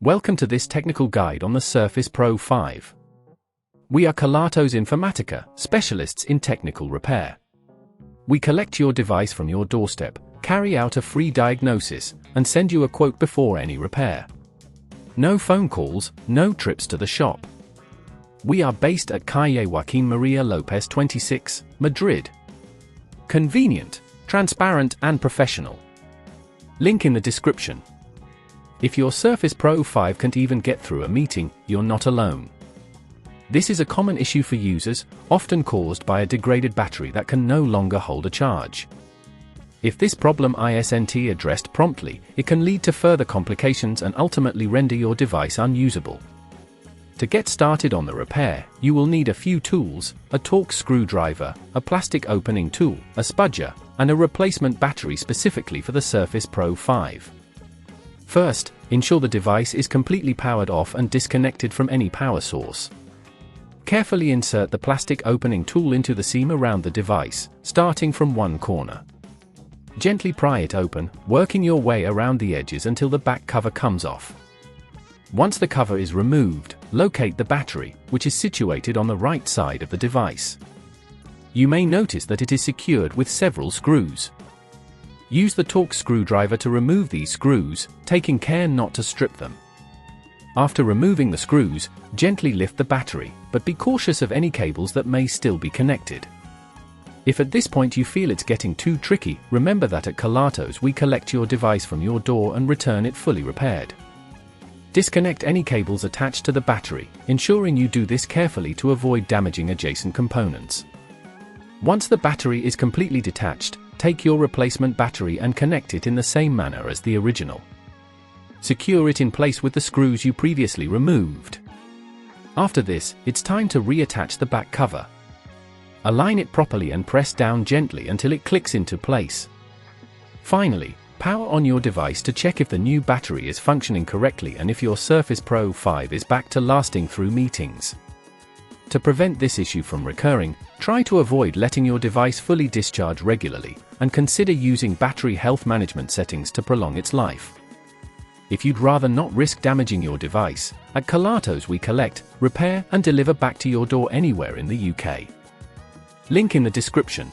Welcome to this technical guide on the Surface Pro 5. We are Kelatos Informatica, specialists in technical repair. We collect your device from your doorstep, carry out a free diagnosis, and send you a quote before any repair. No phone calls, no trips to the shop. We are based at Calle Joaquín María López 26, Madrid. Convenient, transparent and professional. Link in the description. If your Surface Pro 5 can't even get through a meeting, you're not alone. This is a common issue for users, often caused by a degraded battery that can no longer hold a charge. If this problem isn't addressed promptly, it can lead to further complications and ultimately render your device unusable. To get started on the repair, you will need a few tools: a Torx screwdriver, a plastic opening tool, a spudger, and a replacement battery specifically for the Surface Pro 5. First, ensure the device is completely powered off and disconnected from any power source. Carefully insert the plastic opening tool into the seam around the device, starting from one corner. Gently pry it open, working your way around the edges until the back cover comes off. Once the cover is removed, locate the battery, which is situated on the right side of the device. You may notice that it is secured with several screws. Use the Torx screwdriver to remove these screws, taking care not to strip them. After removing the screws, gently lift the battery, but be cautious of any cables that may still be connected. If at this point you feel it's getting too tricky, remember that at Kelatos we collect your device from your door and return it fully repaired. Disconnect any cables attached to the battery, ensuring you do this carefully to avoid damaging adjacent components. Once the battery is completely detached, take your replacement battery and connect it in the same manner as the original. Secure it in place with the screws you previously removed. After this, it's time to reattach the back cover. Align it properly and press down gently until it clicks into place. Finally, power on your device to check if the new battery is functioning correctly and if your Surface Pro 5 is back to lasting through meetings. To prevent this issue from recurring, try to avoid letting your device fully discharge regularly, and consider using battery health management settings to prolong its life. If you'd rather not risk damaging your device, at Kelatos we collect, repair and deliver back to your door anywhere in the UK. Link in the description.